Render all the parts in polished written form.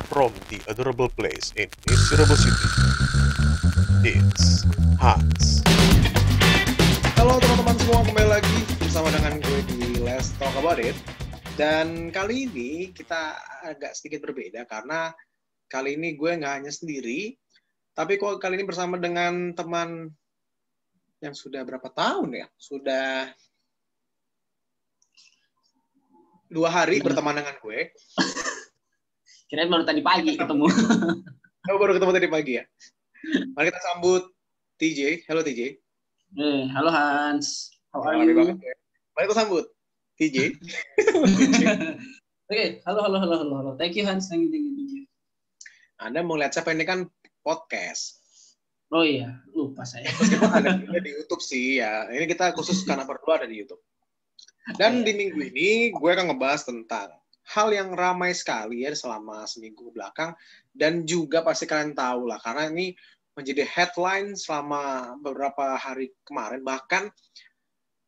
From the adorable place in miserable city, it's Hans. Halo teman-teman semua, kembali lagi bersama dengan gue di Let's Talk About It. Dan kali ini kita agak sedikit berbeda karena kali ini gue nggak hanya sendiri, tapi kali ini bersama dengan teman yang sudah berapa tahun ya? Sudah 2 hari berteman dengan gue. Kirain baru tadi pagi ketemu. Baru ketemu tadi pagi ya. Mari kita sambut TJ. Halo TJ. Halo Hans. How are you? Banget, ya. Mari kita sambut TJ. Oke, halo. Thank you Hans. Thank you. Anda mau lihat siapa ini kan podcast. Oh iya, lupa saya. Meskipun ada juga di YouTube sih ya. Ini kita khusus karena berdua ada di YouTube. Dan di minggu ini gue akan ngebahas tentang hal yang ramai sekali ya selama seminggu belakang, dan juga pasti kalian tahu lah karena ini menjadi headline selama beberapa hari kemarin, bahkan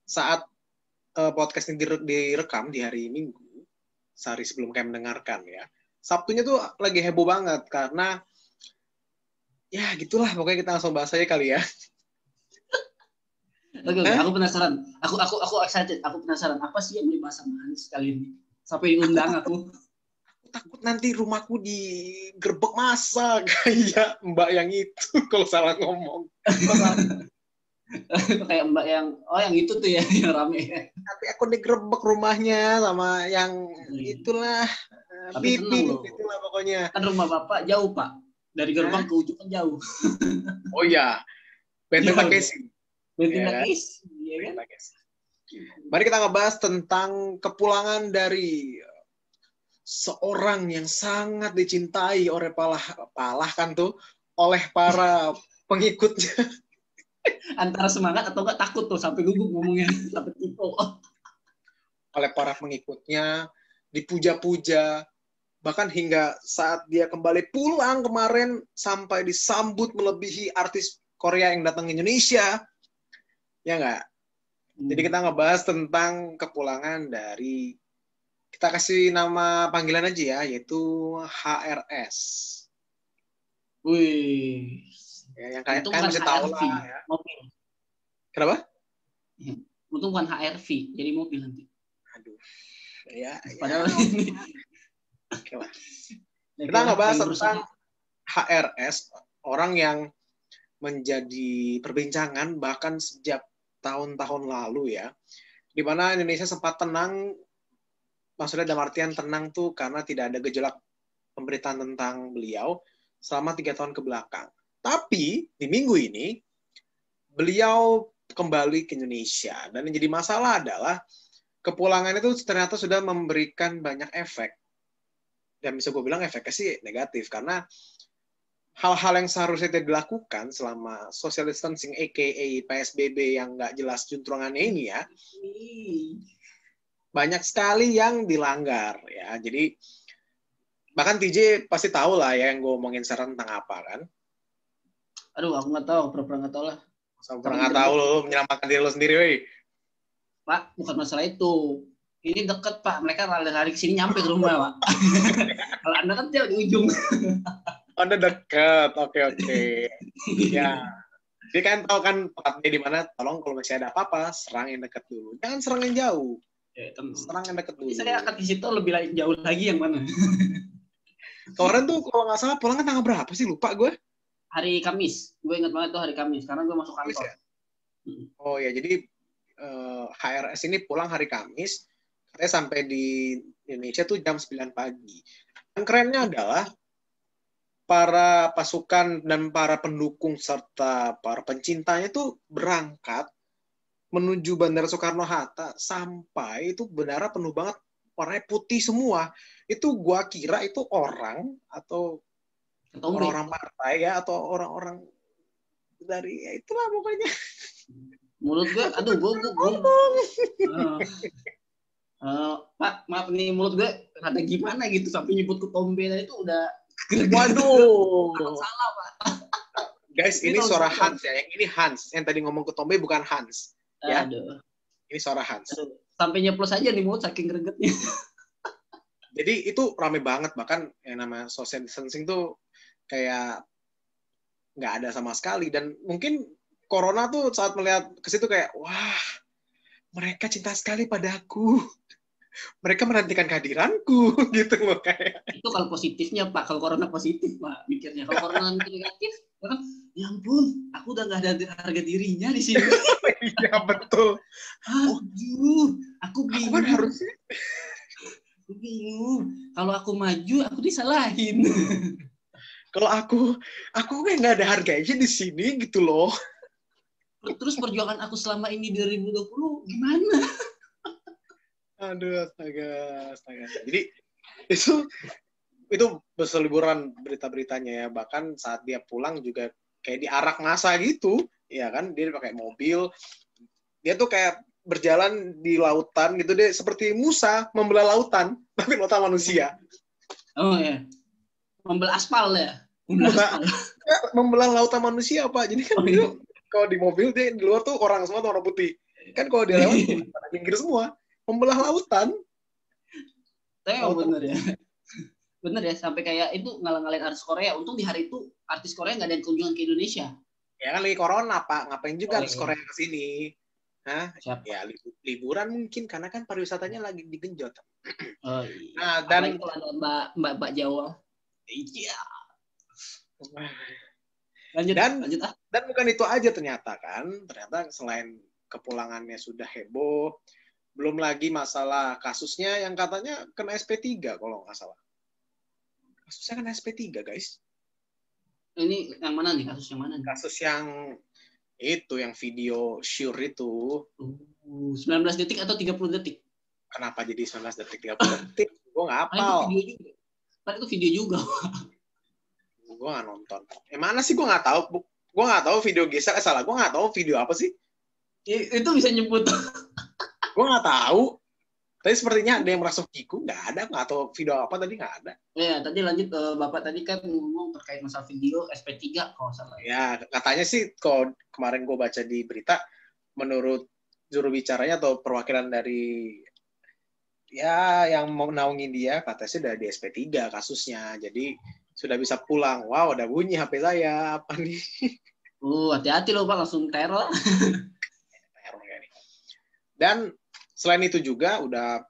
saat podcast ini direkam di hari Minggu, sehari sebelum kalian mendengarkan ya. Sabtunya tuh lagi heboh banget karena ya gitulah, pokoknya kita langsung bahas aja kali ya. Oke, aku penasaran. Aku excited. Aku penasaran apa sih yang dibahas sama Hans kali ini? Sampai diundang aku. Takut nanti rumahku digerebek masa kayak mbak yang itu kalau salah ngomong. Kayak mbak yang itu tuh ya yang rame. Tapi aku digerebek rumahnya sama yang itulah. Tapi Pipi loh. itulah pokoknya. Kan rumah Bapak jauh, Pak. Dari gerbang ke ujung kan jauh. Oh iya. Benteng Takeshi. Benteng Takeshi. Iya kan? Mari kita ngebahas tentang kepulangan dari seorang yang sangat dicintai oleh oleh para pengikutnya. Antara semangat atau enggak takut tuh sampai gugup ngomongnya, sampai tipu. Oleh para pengikutnya, dipuja-puja, bahkan hingga saat dia kembali pulang kemarin sampai disambut melebihi artis Korea yang datang ke Indonesia. Ya enggak? Jadi kita ngebahas tentang kepulangan dari, kita kasih nama panggilan aja ya, yaitu HRS. Wih. Ya, yang kalian masih tahu lah ya. Mobil. Kenapa? Untung bukan HRV, jadi mobil nanti. Aduh. Ya. Padahal ini. Oke lah. Kita ngebahas tentang HRS, orang yang menjadi perbincangan bahkan sejak tahun-tahun lalu ya, di mana Indonesia sempat tenang, maksudnya dalam artian tenang tuh karena tidak ada gejolak pemberitaan tentang beliau selama 3 tahun ke belakang. Tapi di minggu ini beliau kembali ke Indonesia, dan yang jadi masalah adalah kepulangan itu ternyata sudah memberikan banyak efek, dan bisa gue bilang efeknya sih negatif karena hal-hal yang seharusnya tidak dilakukan selama social distancing aka PSBB yang nggak jelas juntrungannya ini ya, banyak sekali yang dilanggar ya. Jadi bahkan TJ pasti tahu lah ya yang gue omongin sekarang tentang apa kan. Aduh, aku nggak tahu, pernah nggak tahu lah. Pernah nggak tahu lo menyelamatkan diri lo sendiri, woi. Pak, bukan masalah itu. Ini deket Pak, mereka lari-lari ke sini nyampe ke rumah Pak. Kalau Anda kan jauh di ujung. Anda dekat, oke. Ya, dia kan tahu kan tempatnya di mana. Tolong kalau masih ada apa-apa, serang yang dekat dulu. Jangan serang yang jauh. Ya, serang yang dekat dulu. Saya akan di situ lebih jauh lagi yang mana? Kemarin tuh kalau nggak salah pulang kan tanggal berapa sih? Lupa gue. Hari Kamis. Gue ingat banget tuh hari Kamis. Karena gue masuk kantor. Ya? Oh ya, jadi HRS ini pulang hari Kamis. Katanya sampai di Indonesia tuh jam 9 pagi. Yang kerennya adalah para pasukan dan para pendukung serta para pencintanya tuh berangkat menuju Bandara Soekarno-Hatta, sampai itu bandara penuh banget, warnanya putih semua. Itu gua kira itu orang atau orang-orang partai ya, atau orang-orang dari ya itulah pokoknya. Mulut gua, aduh gua Pak, maaf nih, mulut gue rada gimana gitu sampai nyebut ketombe tadi itu udah waduh. Salah, Pak. Guys, ini suara Hans ya. Yang ini Hans. Yang tadi ngomong ketombe bukan Hans. Ya. Aduh. Ini suara Hans. Aduh. Sampai nyeplos aja nih mulut saking gregetnya. Jadi itu rame banget, bahkan yang namanya social distancing tuh kayak nggak ada sama sekali. Dan mungkin Corona tuh saat melihat ke situ kayak, wah, mereka cinta sekali padaku. Mereka menantikan kehadiranku, gitu loh kayak. Itu kalau positifnya Pak, kalau corona positif Pak mikirnya. Kalau corona negatif, kan, ya ampun, aku udah nggak ada harga dirinya di sini. Iya betul. Aduh, aku kan bingung. harusnya. Aku bingung. Kalau aku maju, aku disalahin. Kalau aku kayak nggak ada harganya di sini gitu loh. Terus perjuangan aku selama ini 2020 gimana? Aduh, astaga. Jadi itu berseliburan berita-beritanya ya. Bahkan saat dia pulang juga kayak diarak massa gitu, ya kan? Dia pakai mobil. Dia tuh kayak berjalan di lautan gitu, dia seperti Musa membelah lautan, tapi lautan manusia. Oh ya, membelah aspal ya. Membelah lautan manusia Pak. Jadi kan itu kalau di mobil dia di luar tuh orang semua tuh orang putih. Kan kalau dia lewat pada pinggir semua, membelah lautan. Tapi emang bener ya. Bener ya, sampai kayak itu ngalang-ngalain artis Korea. Untung di hari itu artis Korea nggak ada yang kunjungan ke Indonesia. Ya kan lagi corona Pak, ngapain juga artis Korea ke sini? Hah? Siapa? Ya liburan mungkin karena kan pariwisatanya lagi digenjot. Oh iya. Nah, dan apalagi kalau ada mbak Jawa. Iya. Lanjut. Dan bukan itu aja ternyata selain kepulangannya sudah heboh, belum lagi masalah kasusnya yang katanya kena SP3 kalau nggak salah. Kasusnya kena SP3 guys. Ini yang mana nih, kasus yang mana nih? Kasus yang itu, yang video sure itu. 19 detik atau 30 detik? Kenapa jadi 19 detik 30 detik? Gue nggak hafal. Itu video juga. Gue nggak nonton. Mana sih gue nggak tahu. Gue nggak tahu video geser. Salah, gue nggak tahu video apa sih. Itu bisa nyebut. Gue nggak tahu. Tapi sepertinya ada yang merasa kiku. Nggak ada. Nggak tahu video apa tadi, nggak ada. Ya, tadi lanjut. Bapak tadi kan ngomong terkait masalah video SP3 kalau salah. Ya, katanya sih kalau kemarin gue baca di berita, menurut juru bicaranya atau perwakilan dari ya yang mau naungin dia, katanya sih udah di SP3 kasusnya. Jadi sudah bisa pulang. Wow, udah bunyi HP saya. Apa nih? Hati-hati loh Pak, langsung teror. Dan selain itu juga udah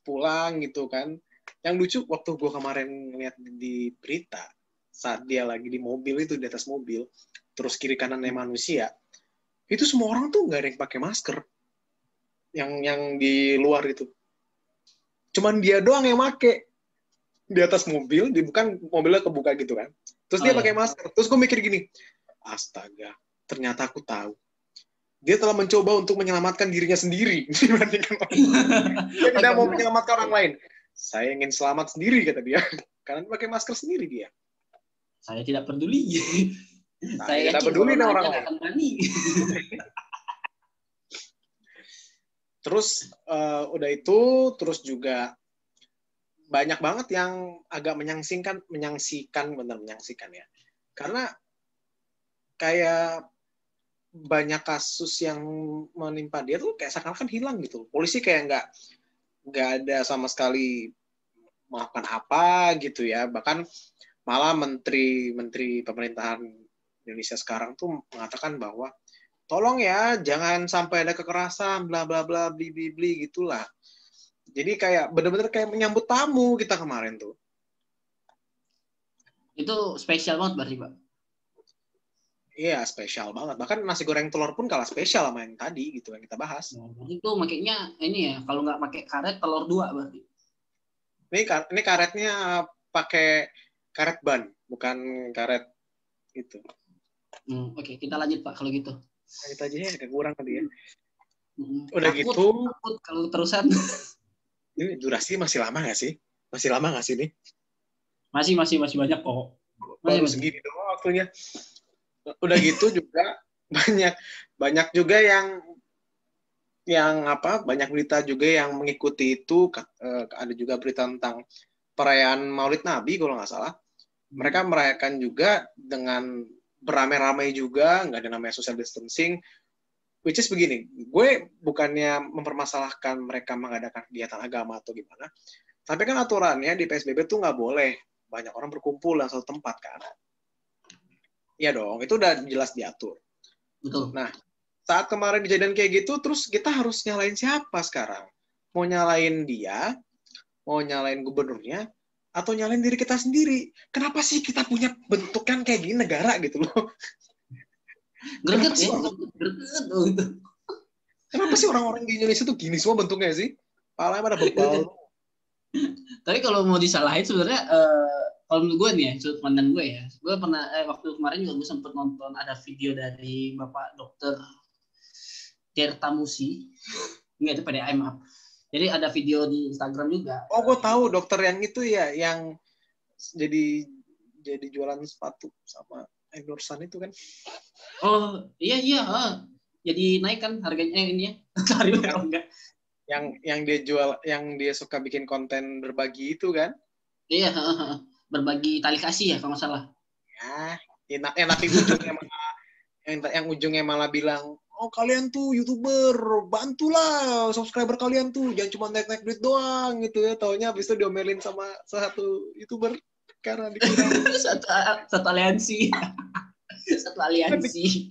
pulang gitu kan. Yang lucu waktu gue kemarin ngeliat di berita, saat dia lagi di mobil itu, di atas mobil, terus kiri kanannya manusia, itu semua orang tuh nggak ada yang pakai masker. Yang di luar itu. Cuman dia doang yang pakai. Di atas mobil, bukan mobilnya kebuka gitu kan. Terus dia pakai masker. Terus gue mikir gini, astaga, ternyata aku tahu. Dia telah mencoba untuk menyelamatkan dirinya sendiri dibandingkan orang lain. Dia tidak mau menyelamatkan orang lain. Saya ingin selamat sendiri, kata dia. Karena pakai masker sendiri dia. Saya tidak peduli. Saya tidak peduli dengan orang lain. Terus udah itu, terus juga banyak banget yang agak menyaksikan ya. Karena kayak banyak kasus yang menimpa dia tuh kayak seakan-akan hilang gitu. Polisi kayak nggak ada sama sekali melakukan apa gitu ya. Bahkan malah menteri pemerintahan Indonesia sekarang tuh mengatakan bahwa tolong ya jangan sampai ada kekerasan bla bla bla bli bli bli gitulah. Jadi kayak benar-benar kayak menyambut tamu kita kemarin tuh. Itu spesial banget berarti Pak. Iya, spesial banget. Bahkan nasi goreng telur pun kalah spesial sama yang tadi gitu yang kita bahas. Itu makanya ini ya, kalau nggak pakai karet telur 2 berarti. Ini karetnya pakai karet ban, bukan karet itu. Oke, kita lanjut Pak kalau gitu. Lanjut aja ya, agak kurang tadi ya. Udah takut kalau terusan. Ini durasi masih lama nggak sih? Masih lama nggak sih ini? Masih banyak kok. Baru segini doang waktunya. Udah gitu juga banyak juga banyak berita juga yang mengikuti itu. Ada juga berita tentang perayaan Maulid Nabi kalau nggak salah. Mereka merayakan juga dengan beramai-ramai juga, nggak ada namanya social distancing. Which is begini, gue bukannya mempermasalahkan mereka mengadakan kegiatan agama atau gimana, Tapi kan aturannya di PSBB tuh nggak boleh banyak orang berkumpul dalam satu tempat kan. Iya dong, itu udah jelas diatur. Betul. Nah, saat kemarin kejadian kayak gitu, terus kita harus nyalain siapa sekarang? Mau nyalain dia, mau nyalain gubernurnya, atau nyalain diri kita sendiri? Kenapa sih kita punya bentukan kayak gini negara gitu loh? Greget ya, greget gitu. Kenapa sih orang-orang di Indonesia tuh gini semua bentuknya sih? Palanya pada bebal. Tapi kalau mau disalahin sebenarnya kalau menurut gue nih ya, sudut pandang gue ya, gue pernah waktu kemarin juga gue sempet nonton ada video dari Bapak Dokter Tirta Musi, enggak itu PDAM maaf. Jadi ada video di Instagram juga. Oh, gue tahu dokter yang itu ya, yang jadi jualan sepatu sama endorsan itu kan? Oh iya iya, jadi naik kan harganya ini ya, enggak? Yang dia jual, yang dia suka bikin konten berbagi itu kan? Iya, berbagi tali kasih ya kalau nggak salah. Ya, tapi yang ujungnya malah bilang, oh kalian tuh YouTuber, bantulah subscriber kalian tuh, jangan cuma naik duit doang gitu ya. Taunya habis itu diomelin sama satu YouTuber karena dikurang. satu aliansi. Satu aliansi.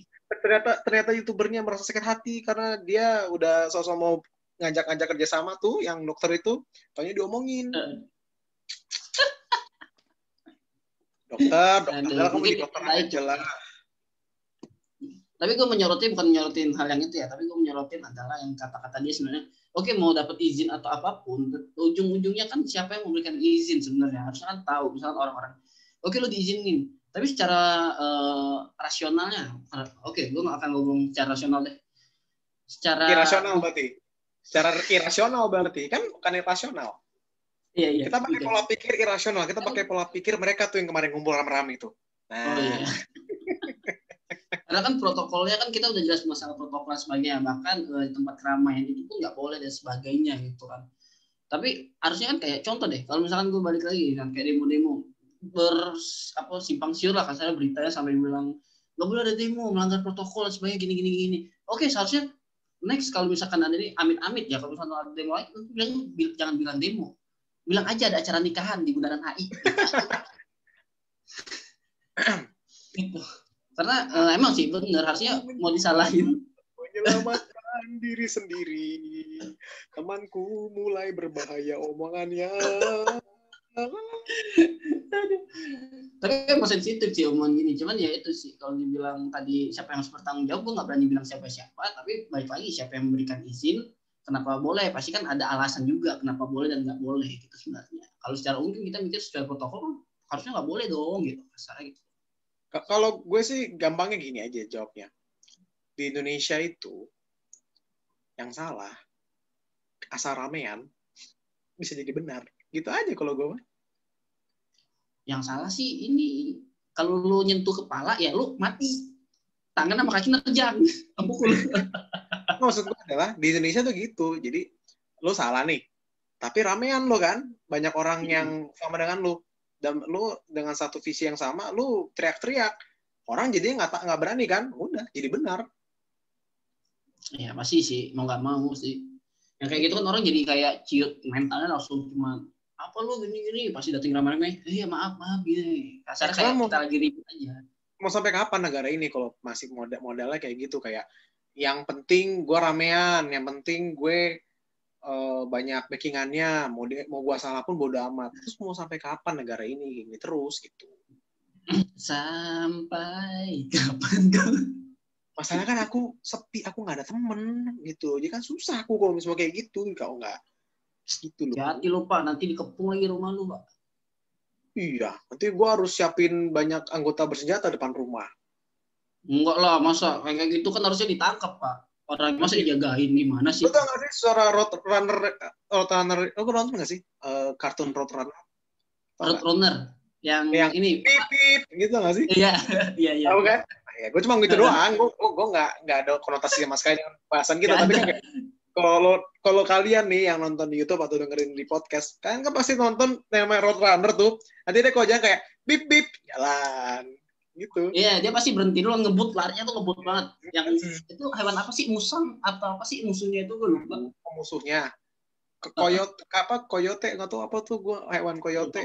Ternyata YouTubernya merasa sakit hati karena dia udah sosok mau ngajak kerjasama tuh yang dokter itu, taunya diomongin. Dokter kamu jadi dokter aja lah. Tapi gue bukan menyorotin hal yang itu ya, tapi gue menyorotin adalah yang kata-kata dia sebenarnya, oke, mau dapat izin atau apapun, ujung-ujungnya kan siapa yang memberikan izin sebenarnya, harusnya kan tahu, misalnya orang-orang, oke lo diizinin, tapi secara rasionalnya, oke, gue nggak akan ngomong secara rasional deh, secara irasional berarti, secara irasional berarti, kan bukan irasional. Iya, kita pakai pola pikir irasional, kita pakai pola pikir mereka tuh yang kemarin ngumpul rame-rame itu. Nah. Oh iya. Karena kan protokolnya kan kita udah jelas masalah protokol dan sebagainya, bahkan di tempat keramaian itu pun nggak boleh dan sebagainya gitu kan. Tapi harusnya kan kayak contoh deh, kalau misalkan gue balik lagi kan kayak demo-demo simpang siur lah, kasarnya beritanya sampai bilang nggak boleh ada demo, melanggar protokol dan sebagainya gini. Oke, seharusnya next kalau misalkan ada ini amit-amit ya, kalau misalkan ada demo lagi, jangan bilang demo, bilang aja ada acara nikahan di Bundaran HI. Gitu. Karena emang sih benar, harusnya mau disalahin. Menyelamatkan diri sendiri, temanku mulai berbahaya omongannya. Tapi emang sensitif sih omongan gini, cuman ya itu sih kalau dibilang tadi siapa yang harus bertanggung jawab, gue nggak berani bilang siapa, tapi balik lagi siapa yang memberikan izin, kenapa boleh, pasti kan ada alasan juga kenapa boleh dan nggak boleh gitu sebenarnya. Kalau secara umum kita mikir secara protokol harusnya nggak boleh dong gitu, kasarnya gitu. Kalau gue sih gampangnya gini aja jawabnya. Di Indonesia itu yang salah asal ramean bisa jadi benar. Gitu aja kalau gue. Yang salah sih ini kalau lu nyentuh kepala ya lu mati. Tangan sama kaki nerjang. Pukul. Maksud gue adalah di Indonesia tuh gitu. Jadi lu salah nih. Tapi ramean lo kan. Banyak orang yang sama dengan lu. Dan lu dengan satu visi yang sama, lu teriak-teriak, orang jadinya nggak berani kan, udah jadi benar. Ya pasti sih, mau nggak mau sih. Yang kayak gitu kan orang jadi kayak ciut mentalnya langsung cuma apa lu gini pasti datang ramai-ramai, maaf gini. Kasarnya kayak kita lagi ribut aja. Mau sampai kapan negara ini kalau masih modalnya kayak gitu, kayak yang penting gue ramean, yang penting gue banyak backingannya, mau gua salah pun bodo amat. Terus mau sampai kapan negara ini terus gitu? Sampai kapan kau? Masalahnya kan aku sepi, aku nggak ada temen gitu. Jadi kan susah aku kalau misalnya kayak gitu, kalau nggak gitu loh. Hati lu Pak, nanti dikepung lagi rumah lu Pak. Iya, nanti gua harus siapin banyak anggota bersenjata depan rumah. Enggak lah, masa kayak gitu kan harusnya ditangkap Pak. Orang masa dijagain gimana sih? Lo tau gak sih suara Roadrunner? Lo nonton gak sih kartun Roadrunner? Roadrunner yang ini pip gitu gak sih? Iya. Tahu kan? Ya, gue cuma gitu doang. Gue nggak ada konotasi sama sekali dengan bahasan kita. Tapi kan kalau kalian nih yang nonton di YouTube atau dengerin di podcast, kalian kan pasti nonton namanya Roadrunner tuh. Nanti dia kok aja kayak bip jalan. Gitu. Iya, dia pasti berhenti dulu, ngebut, larinya tuh ngebut banget. Yang itu hewan apa sih, musang atau apa sih musuhnya itu gue lupa. Musuhnya Koyote nggak tahu apa tuh, gue hewan koyote.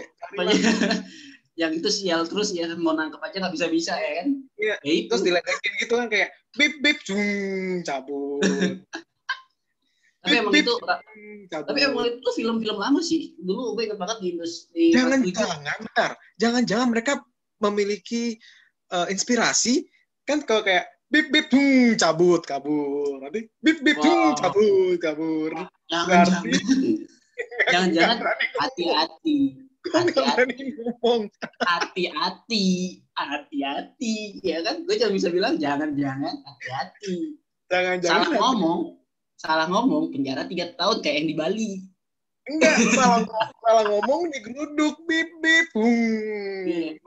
Yang itu sial terus ya, mau nangkep aja nggak bisa ya kan. Iya. Ya itu. Terus diledekin gitu kan kayak bip bip cabut. Tapi emang itu film-film lama sih. Dulu gue ingat banget di Jangan mereka memiliki inspirasi kan, kalau kayak bip bip cabut kabur, nanti bip bip kabur. Jangan hati-hati ya kan. Gue cuma bisa bilang jangan hati-hati. Salah ngomong penjara 3 tahun kayak yang di Bali. Enggak, salah ngomong digeruduk bip bip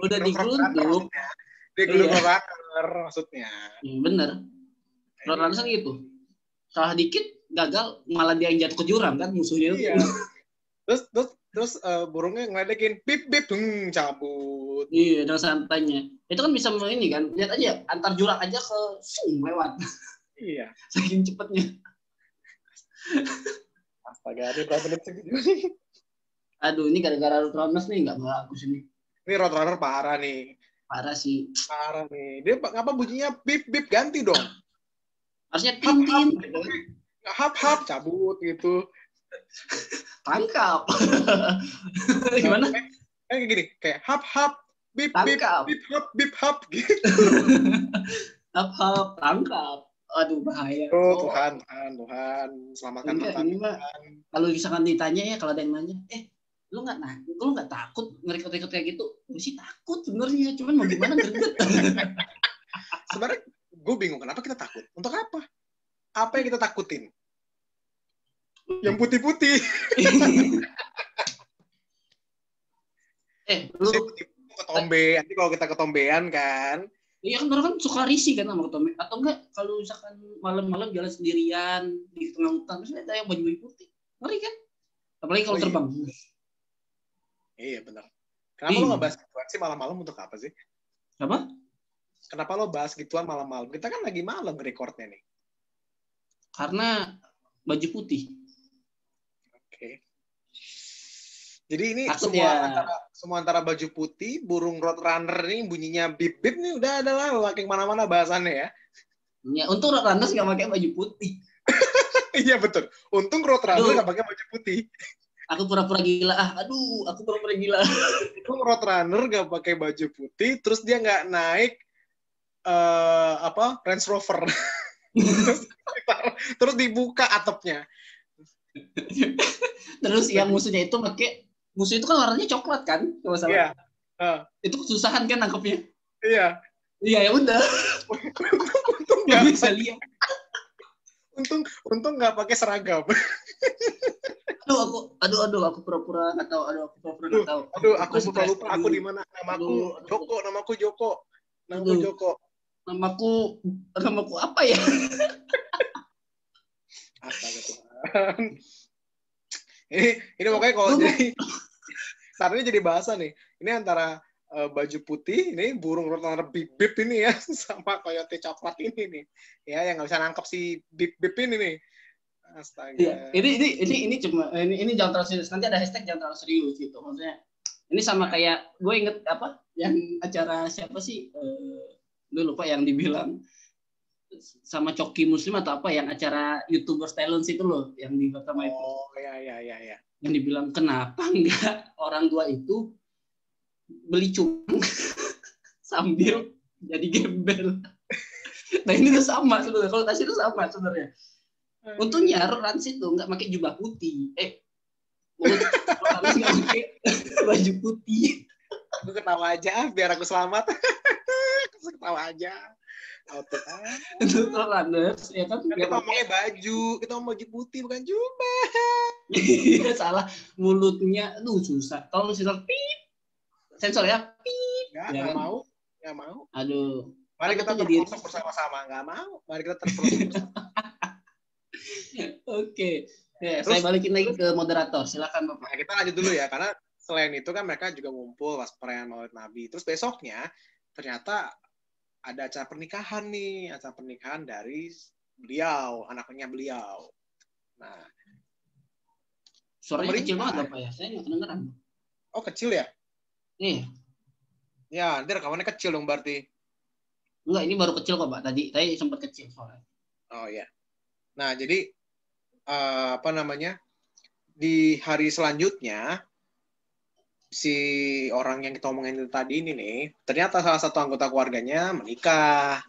udah digeruduk. Digeruduk runner maksudnya. Bener. Runner kan gitu. Salah dikit gagal, malah dia yang jatuh ke jurang kan musuhnya. Iya. Terus burungnya ngeledekin bip bip cabut. Iya, dengan santainya. Itu kan bisa ini kan. Lihat aja antar jurang aja ke lewat. Iya. Saking cepatnya. Astaga, ini berapa menit segitu? Aduh, ini gara-gara Roadrunners nih nggak bagus ini. Ini Roadrunner parah nih. Parah sih. Parah nih. Dia ngapa bunyinya bip bip ganti dong? Harusnya Tintin. Hap cabut gitu. Tangkap. Gimana? Kayak gini, kayak hap bip bip hap gitu. Hap tangkap. Aduh bahaya. Tuhan, selamatkan Tuhan. Kalau misalkan ditanya ya, kalau ada yang nanya, lu nggak takut ngerekod kayak gitu? Gue sih takut sebenarnya, cuman mau gimana greget. Sebenarnya gue bingung kenapa kita takut. Untuk apa? Apa yang kita takutin? Yang putih-putih. Lu ketombe. Nanti kalau kita ketombean kan. Iya kan orang kan suka risih kan sama ketombe. Atau enggak kalau misalkan malam-malam jalan sendirian di tengah hutan, terus ada yang baju putih. Ngeri kan? Apalagi kalau terbang. Iya benar. Kenapa lo nggak bahas gituan sih malam-malam untuk apa sih? Apa? Kenapa lo bahas gituan malam-malam? Kita kan lagi malam recordnya nih. Karena baju putih. Oke. Jadi ini takut semua antara baju putih, burung Roadrunner ini bunyinya bip bip nih udah ada lah makin mana-mana bahasannya ya. Ya, untung Roadrunner nggak pakai baju putih. Iya betul. Untung Roadrunner nggak pakai baju putih. Aku pura-pura gila. Aku pura-pura gila. Untung Roadrunner nggak pakai baju putih, terus dia nggak naik Range Rover. terus dibuka atapnya. Terus yang musuhnya itu musuh itu kan warnanya coklat kan, kalau salah. Iya. Itu kesusahan kan nangkepnya. Iya. Iya ya udah. Untung nggak bisa lihat. Untung nggak pakai seragam. Aduh, aku pura-pura nggak tahu. Aku pura lupa. Aku di mana? Namaku Joko. Namaku apa ya? Astaga Tuhan. Ini pokoknya kalau jadi saat ini jadi bahasa nih. Ini antara baju putih, ini burung Roadrunner bip bip ini ya, sama coyote coklat ini nih. Ya, yang nggak bisa nangkep si bip bip ini nih. Astaga. Iya, ini cuma ini jangan terlalu serius. Nanti ada hashtag jangan terlalu serius gitu. Maksudnya ini sama kayak gue inget apa yang acara siapa sih? Gue lupa yang dibilang sama Coki Muslim atau apa yang acara YouTuber Talents itu loh yang di pertama itu. Oh ya. Yang dibilang kenapa enggak orang tua itu beli cuma sambil jadi gembel. Nah ini tuh sama sebenarnya. Kalau Tasya itu sama sebenarnya. Untungnya Rans itu nggak pakai jubah putih. Harus nggak pakai baju putih. Aku ketawa aja biar aku selamat. Aku ketawa aja. Itu Runners ya kan? Kita ngomongnya baju, kita ngomong baju putih bukan jubah. Iya salah, mulutnya susah. Tolong sensor ya. Nggak mau. Aduh. Mari kita terprosok bersama-sama. Nggak mau. Mari kita terprosok bersama. Oke. Ya, saya balikin lagi ke moderator. Silakan Bapak. Nah, kita lanjut dulu ya, karena selain itu kan mereka juga ngumpul pas perayaan Maulid Nabi. Terus besoknya ternyata ada acara pernikahan dari beliau, anaknya beliau. Nah, Suaranya kecil banget Bapak ya. Saya nggak kedengeran. Oh, kecil ya? Iya. Ya, nanti rekamannya kecil dong berarti. Enggak, ini baru kecil kok, Pak. Tadi sempat kecil soalnya. Oh ya. Nah, jadi apa namanya? Di hari selanjutnya si orang yang kita omongin tadi ini nih, ternyata salah satu anggota keluarganya menikah.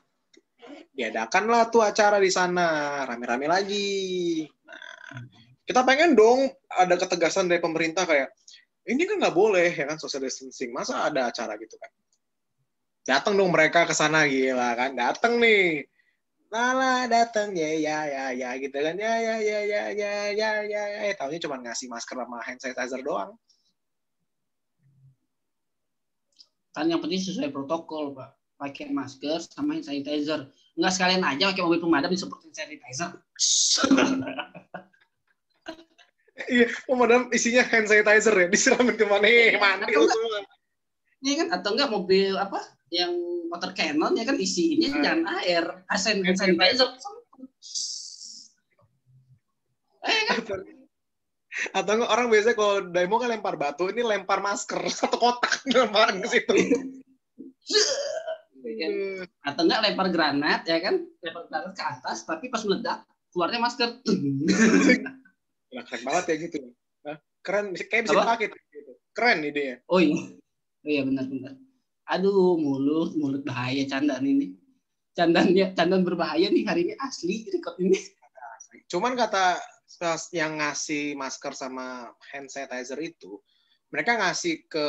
Diadakanlah tuh acara di sana, rame-rame lagi. Nah, kita pengen dong ada ketegasan dari pemerintah kayak, ini kan nggak boleh ya kan social distancing, masa ada acara gitu kan. Datang dong mereka ke sana gila kan, datang nih. Lala datang ya gitu kan ya tahunya cuma ngasih masker sama hand sanitizer doang. Kan yang penting sesuai protokol, Pak. Pakai masker sama hand sanitizer. Enggak sekalian aja pakai mobil pemadam disemprot hand sanitizer. Iya, pemadam isinya hand sanitizer ya, disiramin ke mana? Mandi semua. Ini kan atau enggak mobil apa? Yang water cannon ya kan isinya jangan air, hand sanitizer. Kan? Atau enggak orang biasanya kalau demo kan lempar batu, ini lempar masker satu kotak lemparan ke situ. Atau enggak lempar granat ya kan, lempar granat ke atas tapi pas meledak keluarnya masker. Keren banget ya gitu. Keren, kayak bisa dipakai gitu. Keren idenya. Oh iya benar. Aduh, mulut bahaya candaan ini. Candaan berbahaya nih hari ini asli record ini. Cuman kata yang ngasih masker sama hand sanitizer itu, mereka ngasih ke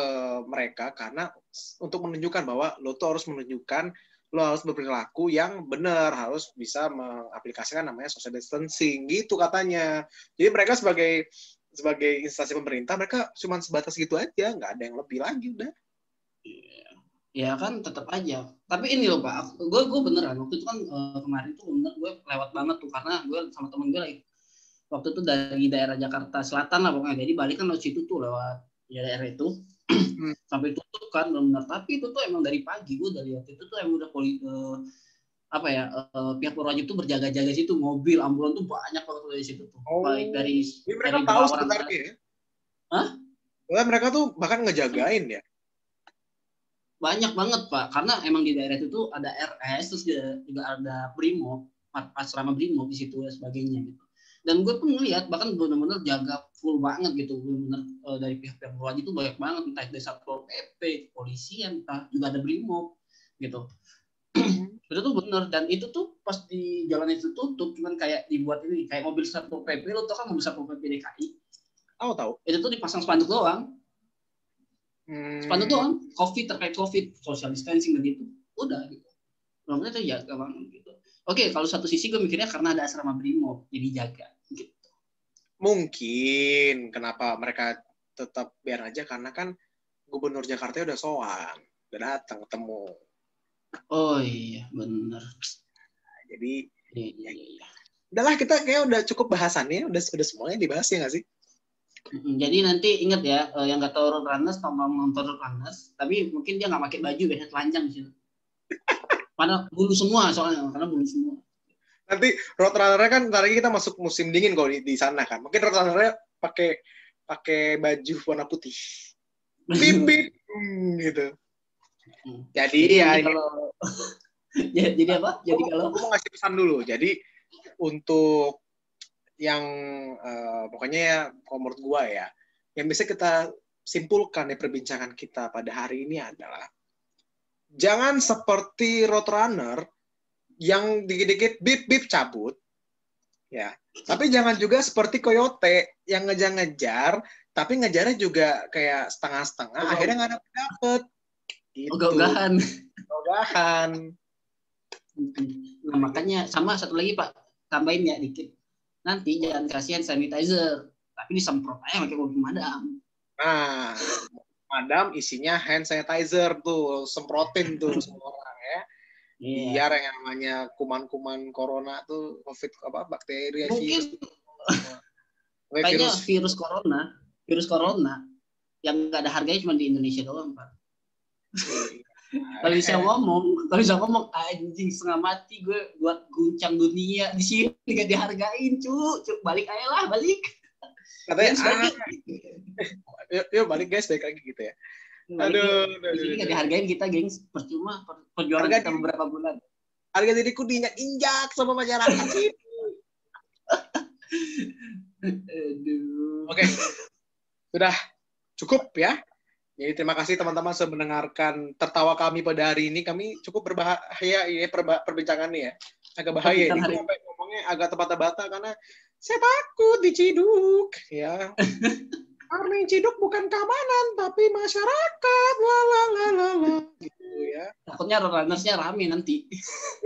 mereka karena untuk menunjukkan bahwa lo tuh harus menunjukkan lo harus berperilaku yang benar, harus bisa mengaplikasikan namanya social distancing gitu katanya. Jadi mereka sebagai instansi pemerintah, mereka cuma sebatas gitu aja, nggak ada yang lebih lagi udah. Ya kan tetap aja. Tapi ini loh Pak, gue beneran waktu itu kan kemarin tuh bener gue lewat banget tuh karena gue sama temen gue lagi waktu itu dari daerah Jakarta Selatan lah pokoknya. Jadi balik kan lewat situ tuh lewat ya daerah itu sampai tutup kan benar. Tapi itu tuh emang dari pagi gue dari waktu itu tuh emang udah pihak berwajib tuh berjaga-jaga situ, mobil ambulan tuh banyak banget dari situ tuh. Baik dari mereka tahu sebenarnya ya. Hah? Mereka tuh bahkan ngejagain ya. Banyak banget Pak, karena emang di daerah itu tuh ada RS, terus juga ada Brimob, asrama Brimob di situ dan sebagainya gitu. Dan gue pun ngeliat bahkan benar-benar jaga full banget gitu, benar-benar dari pihak-pihak berwajib itu banyak banget, entah dari Satpol PP, kepolisian, entah juga ada Brimob gitu. Itu tuh bener, dan itu tuh pas di jalan itu tutup, cuman kayak dibuat ini kayak mobil Satpol PP, lo tau kan mobil Satpol PP DKI? Tahu. Itu tuh dipasang spanduk doang. Spanduk doang, terkait COVID, social distancing dan itu udah gitu. Nomornya tuh jaga banget gitu. Oke, kalau satu sisi gue mikirnya karena ada asrama Brimob jadi jaga gitu. Mungkin kenapa mereka tetap biar aja karena kan Gubernur Jakarta udah sowan, udah datang ketemu. Oh iya benar. Jadi iya. Udahlah kita kayak udah cukup bahasannya, udah semuanya dibahas ya nggak sih? Jadi nanti ingat ya, yang nggak tahu Roadrunners, nonton Roadrunners, tapi mungkin dia nggak pakai baju, biasanya telanjang sih. Karena bulu semua soalnya, Nanti Roadrunner kan ntar lagi kita masuk musim dingin kalau di sana kan. Mungkin Roadrunner pakai baju warna putih. Bip gitu. Jadi ya kalau jadi apa? Jadi kalau aku mau ngasih pesan dulu. Jadi untuk yang pokoknya ya kalau menurut gue ya yang bisa kita simpulkan dari perbincangan kita pada hari ini adalah jangan seperti Roadrunner yang dikit-dikit bip cabut ya, tapi jangan juga seperti Coyote yang ngejar-ngejar tapi ngejarnya juga kayak setengah-setengah akhirnya nggak dapet gitu. Ogah-ogahan. Nah makanya sama satu lagi Pak, tambahin ya dikit. Nanti jangan kasih hand sanitizer, tapi disemprot aja pakai mobil pemadam. Nah, pemadam isinya hand sanitizer tuh, semprotin tuh semua orang ya. Biar yang namanya kuman-kuman corona tuh, COVID bakteri, mungkin kayaknya virus corona yang nggak ada harganya cuma di Indonesia doang Pak. Kalau bisa ngomong anjing setengah mati gue buat guncang dunia di sini nggak dihargain cu balik aja lah balik. Katanya, Gengs, yuk balik guys, balik lagi gitu ya. Aduh. Di sini nggak dihargain kita, gengs. Percuma perjuangan kita beberapa bulan. Harga diriku diinjak sama masyarakat sih. Aduh. Oke. Sudah cukup ya. Jadi terima kasih teman-teman sudah mendengarkan tertawa kami pada hari ini. Kami cukup berbahaya ini perbincangannya ya. Agak bahaya ini. Sampai ngomongnya agak terbata-bata karena saya takut diciduk ya. Karena yang ciduk bukan keamanan tapi masyarakat. Lalalala gitu ya. Takutnya runnersnya rame nanti.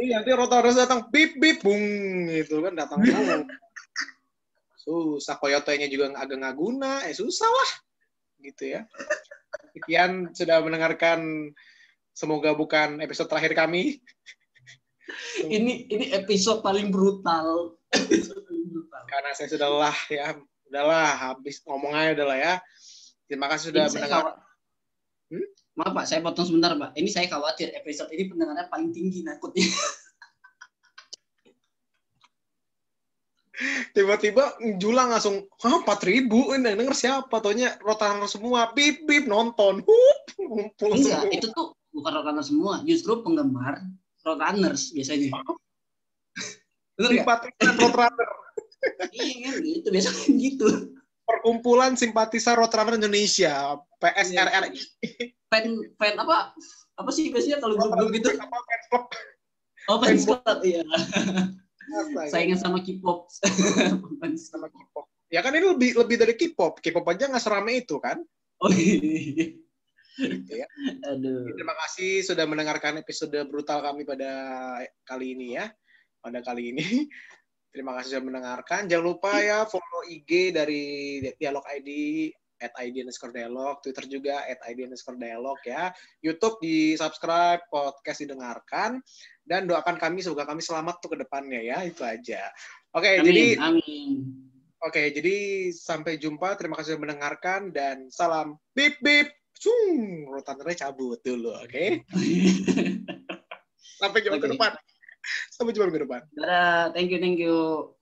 Iya, nanti rotor datang bip bip bung gitu kan datang semua. Susah, koyote-nya juga agak nggak guna, susah lah gitu ya. Sekian sudah mendengarkan, semoga bukan episode terakhir kami. Ini episode paling brutal. Karena saya sudah lelah ya, udahlah habis ngomong aja udahlah ya. Terima kasih sudah mendengar. Maaf Pak, saya potong sebentar Pak. Ini saya khawatir episode ini pendengarnya paling tinggi takutnya. Tiba-tiba Julang langsung 4.000 ini denger siapa, taunya rotaner semua bip bip nonton ngumpul enggak semua. Itu tuh bukan rotaner semua, justru penggemar rotaners biasanya. Bener simpatisan rotaner. Iya gitu biasanya gitu. Perkumpulan simpatisan rotaner Indonesia PSRRI. Fan apa sih biasanya kalau grup-grup gitu? Apa fans club? Oh fans club iya. Saingan sama K-pop. Sama K-pop. Ya kan ini lebih dari K-pop. K-pop aja nggak serame itu kan? Oh iya. Gitu ya. Aduh. Terima kasih sudah mendengarkan episode brutal kami pada kali ini ya. Pada kali ini. Terima kasih sudah mendengarkan. Jangan lupa ya follow IG dari Dialog ID @id_dialog, Twitter juga @id_dialog ya. YouTube di subscribe, podcast didengarkan, dan doakan kami semoga kami selamat tuh ke depannya ya. Itu aja. Oke, amin. Oke, jadi sampai jumpa. Terima kasih sudah mendengarkan dan salam bip bip. Rotanernya cabut dulu, oke? Sampai jumpa ke depan. Sampai jumpa ke depan. Dadah, thank you.